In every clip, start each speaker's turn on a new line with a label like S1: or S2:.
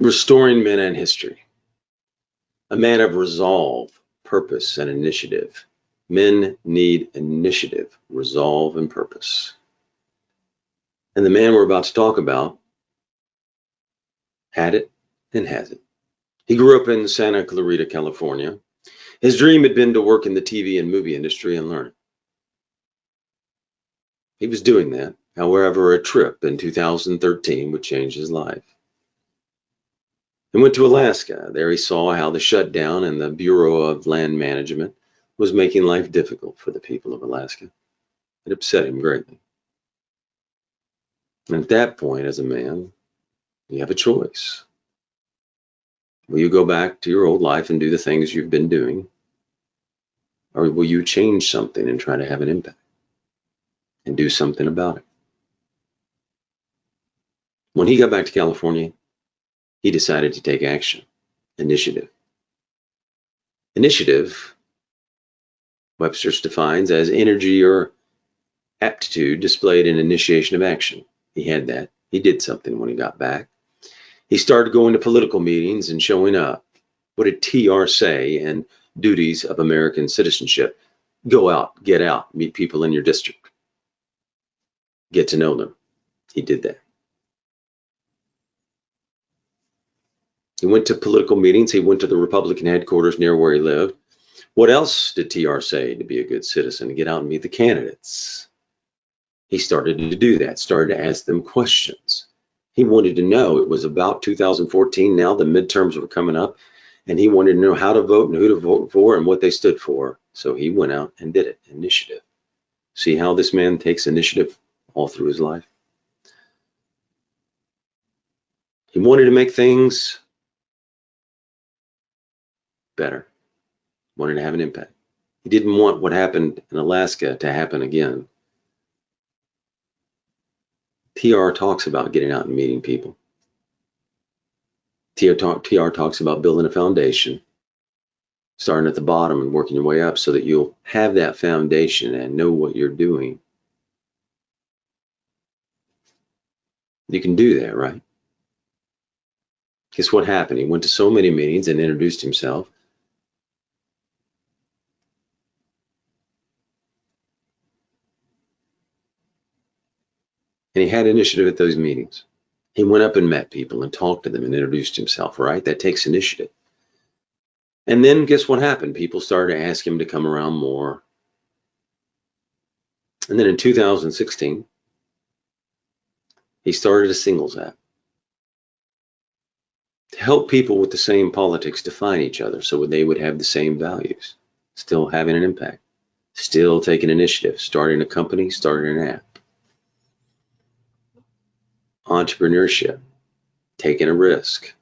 S1: Restoring men and history. A man of resolve, purpose, and initiative. Men need initiative, resolve, and purpose. And the man we're about to talk about had it and has it. He grew up in Santa Clarita, California. His dream had been to work in the TV and movie industry and learn it. He was doing that. However, a trip in 2013 would change his life. He went to Alaska. There he saw how the shutdown and the Bureau of Land Management was making life difficult for the people of Alaska. It upset him greatly. And at that point, as a man, you have a choice. Will you go back to your old life and do the things you've been doing? Or will you change something and try to have an impact and do something about it? When he got back to California, he decided to take action. Initiative. Initiative, Webster's defines as energy or aptitude displayed in initiation of action. He had that. He did something when he got back. He started going to political meetings and showing up. What did TR say in Duties of American Citizenship? Go out, get out, meet people in your district. Get to know them. He did that. He went to political meetings. He went to the Republican headquarters near where he lived. What else did TR say to be a good citizen? To get out and meet the candidates. He started to do that, started to ask them questions. He wanted to know. It was about 2014 now. The midterms were coming up, and he wanted to know how to vote and who to vote for and what they stood for. So he went out and did it. Initiative. See how this man takes initiative all through his life? He wanted to make things better, wanted to have an impact. He didn't want what happened in Alaska to happen again. TR talks about getting out and meeting people. TR talks about building a foundation, starting at the bottom and working your way up so that you'll have that foundation and know what you're doing. You can do that, right? Guess what happened? He went to so many meetings and introduced himself. And he had initiative at those meetings. He went up and met people and talked to them and introduced himself, right? That takes initiative. And then guess what happened? People started to ask him to come around more. And then in 2016, he started a singles app to help people with the same politics to find each other so they would have the same values, still having an impact, still taking initiative, starting a company, starting an app. Entrepreneurship, taking a risk.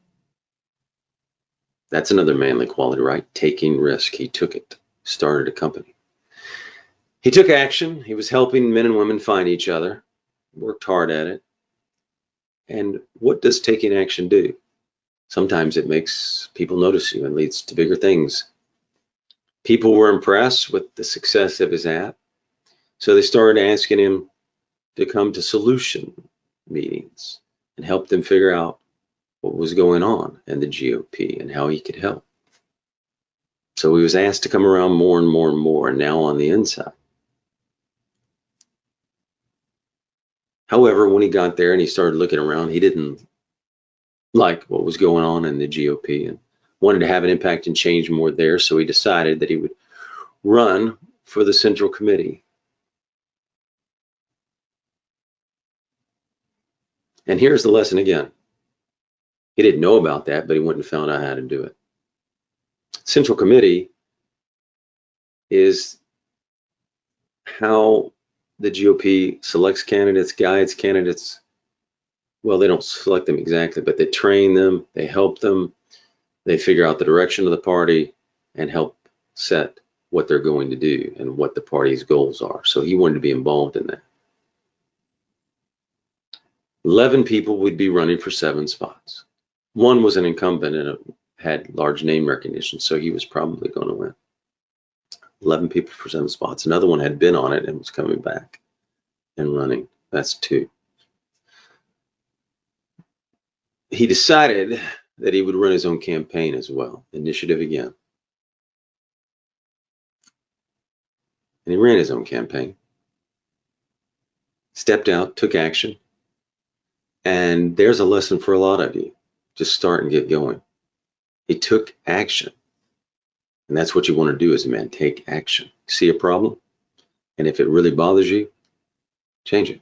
S1: That's another manly quality, right? Taking risk. He took it, started a company. He took action. He was helping men and women find each other, worked hard at it. And what does taking action do? Sometimes it makes people notice you and leads to bigger things. People were impressed with the success of his app, so they started asking him to come to solution meetings and help them figure out what was going on in the GOP and how he could help. So he was asked to come around more and more and more, and now on the inside. However, when he got there and he started looking around, he didn't like what was going on in the GOP and wanted to have an impact and change more there. So he decided that he would run for the Central Committee. And here's the lesson again. He didn't know about that, but he went and found out how to do it. Central Committee is how the GOP selects candidates, guides candidates. Well, they don't select them exactly, but they train them, they help them, they figure out the direction of the party and help set what they're going to do and what the party's goals are. So he wanted to be involved in that. 11 people would be running for 7 spots. One was an incumbent and had large name recognition, so he was probably going to win. 11 people for 7 spots. Another one had been on it and was coming back and running. That's 2. He decided that he would run his own campaign as well. Initiative again. And he ran his own campaign, stepped out, took action. And there's a lesson for a lot of you. Just start and get going. He took action. And that's what you want to do as a man, take action. See a problem? And if it really bothers you, change it.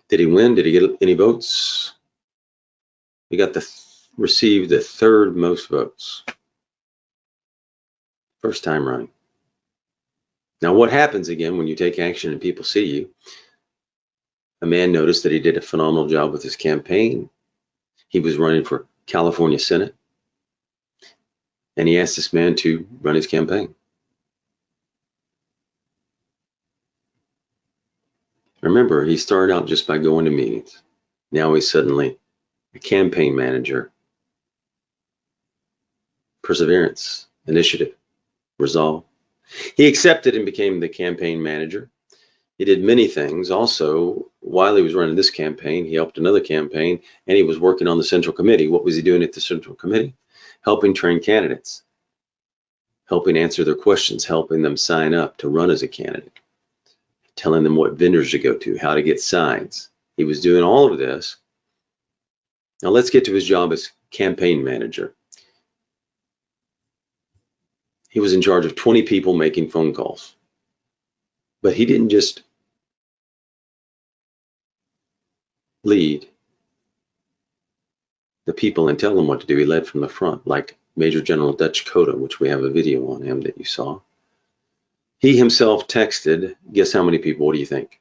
S1: Did he win? Did he get any votes? He got received the third most votes. First time running. Now, what happens again when you take action and people see you? A man noticed that he did a phenomenal job with his campaign. He was running for California Senate. And he asked this man to run his campaign. Remember, he started out just by going to meetings. Now he's suddenly a campaign manager. Perseverance, initiative, resolve. He accepted and became the campaign manager. He did many things. Also, while he was running this campaign, he helped another campaign, and he was working on the Central Committee. What was he doing at the Central Committee? Helping train candidates, helping answer their questions, helping them sign up to run as a candidate, telling them what vendors to go to, how to get signs. He was doing all of this. Now let's get to his job as campaign manager. He was in charge of 20 people making phone calls. But he didn't just lead the people and tell them what to do. He led from the front, like Major General Dutch Coda, which we have a video on him that you saw. He himself texted, guess how many people? What do you think?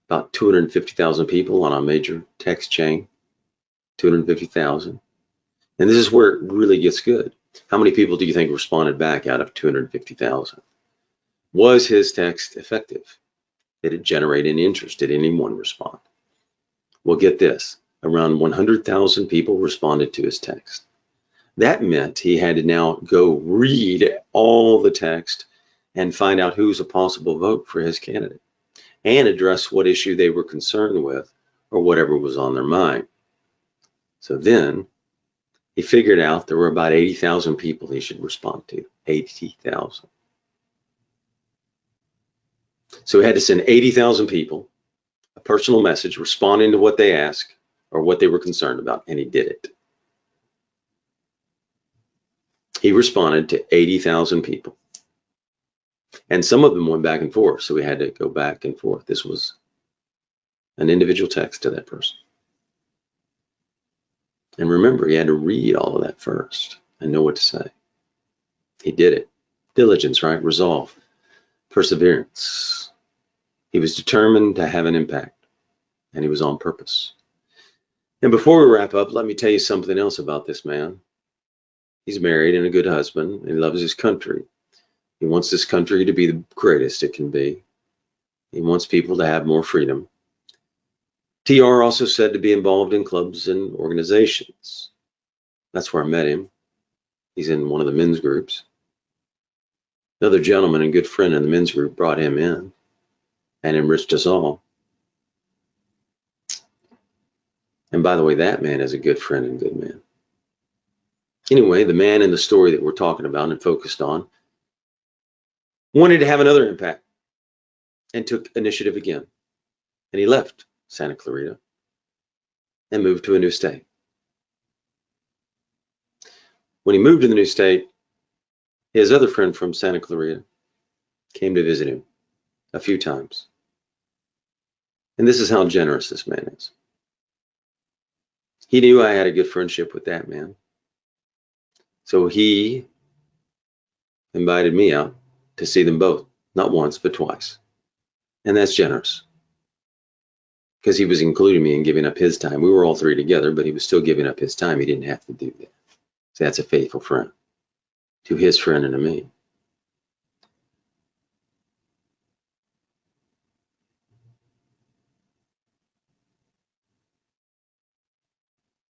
S1: About 250,000 people on a major text chain. 250,000. And this is where it really gets good. How many people do you think responded back out of 250,000? Was his text effective? Did it generate any interest? Did anyone respond? Well, get this. Around 100,000 people responded to his text. That meant he had to now go read all the text and find out who's a possible vote for his candidate and address what issue they were concerned with or whatever was on their mind. So then he figured out there were about 80,000 people he should respond to. 80,000. So he had to send 80,000 people a personal message responding to what they asked or what they were concerned about, and he did it. He responded to 80,000 people. And some of them went back and forth, so we had to go back and forth. This was an individual text to that person. And remember, he had to read all of that first and know what to say. He did it. Diligence, right? Resolve. Perseverance. He was determined to have an impact, and he was on purpose. And before we wrap up, let me tell you something else about this man. He's married and a good husband. He loves his country. He wants this country to be the greatest it can be. He wants people to have more freedom. TR also said to be involved in clubs and organizations. That's where I met him. He's in one of the men's groups. Another gentleman and good friend in the men's group brought him in and enriched us all. And by the way, that man is a good friend and good man. Anyway, the man in the story that we're talking about and focused on wanted to have another impact and took initiative again. And he left Santa Clarita and moved to a new state. When he moved to the new state, his other friend from Santa Clarita came to visit him a few times. And this is how generous this man is. He knew I had a good friendship with that man. So he invited me out to see them both, not once, but twice. And that's generous because he was including me in giving up his time. We were all three together, but he was still giving up his time. He didn't have to do that. So that's a faithful friend to his friend and to me.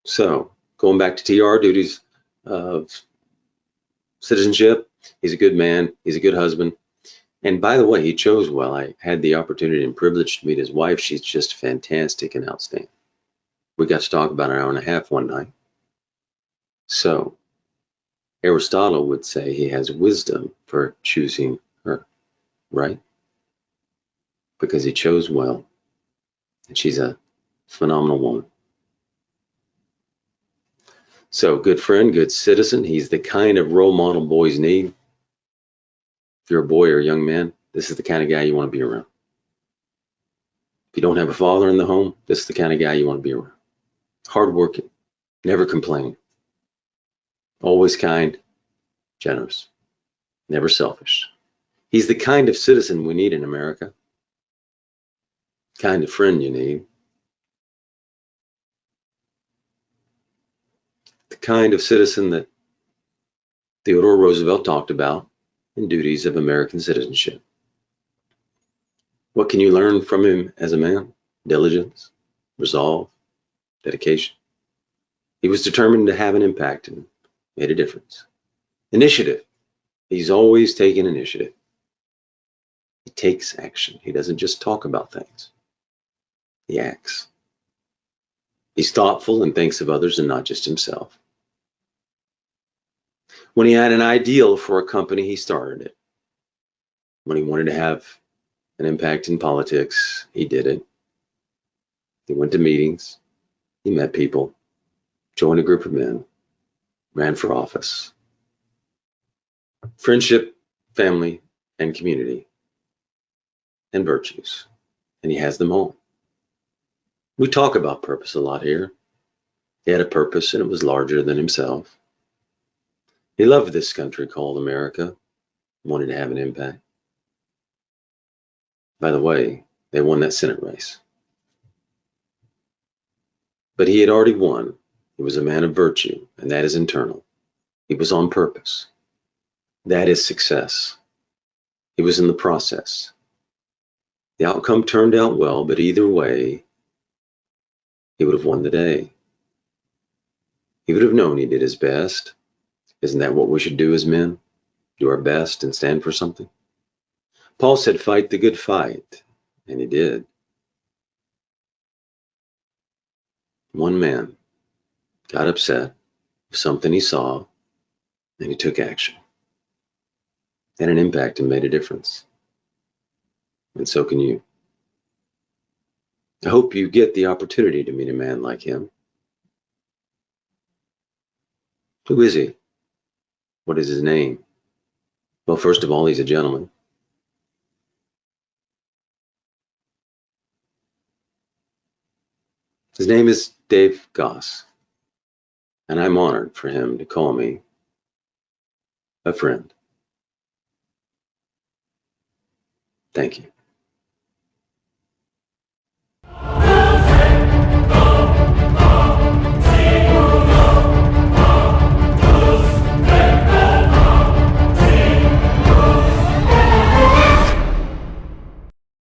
S1: So going back to TR duties of citizenship, he's a good man. He's a good husband. And by the way, he chose well. I had the opportunity and privilege to meet his wife. She's just fantastic and outstanding. We got to talk about an hour and a half one night. So Aristotle would say he has wisdom for choosing her, right? Because he chose well, and she's a phenomenal woman. So, good friend, good citizen. He's the kind of role model boys need. If you're a boy or a young man, this is the kind of guy you want to be around. If you don't have a father in the home, this is the kind of guy you want to be around. Hardworking, never complaining, always kind, generous, never selfish. He's the kind of citizen we need in America, kind of friend you need, the kind of citizen that Theodore Roosevelt talked about in Duties of American Citizenship. What can you learn from him as a man? Diligence, resolve, dedication. He was determined to have an impact and made a difference. Initiative. He's always taking initiative. He takes action. He doesn't just talk about things. He acts. He's thoughtful and thinks of others and not just himself. When he had an ideal for a company, he started it. When he wanted to have an impact in politics, he did it. He went to meetings. He met people, joined a group of men, ran for office. Friendship, family, and community, and virtues. And he has them all. We talk about purpose a lot here. He had a purpose and it was larger than himself. He loved this country called America, wanted to have an impact. By the way, they won that Senate race. But he had already won. He was a man of virtue, and that is internal. He was on purpose. That is success. He was in the process. The outcome turned out well, but either way, he would have won the day. He would have known he did his best. Isn't that what we should do as men? Do our best and stand for something? Paul said, fight the good fight, and he did. One man got upset with something he saw, and he took action. Had an impact and made a difference. And so can you. I hope you get the opportunity to meet a man like him. Who is he? What is his name? Well, first of all, he's a gentleman. His name is Dave Goss, and I'm honored for him to call me a friend. Thank you.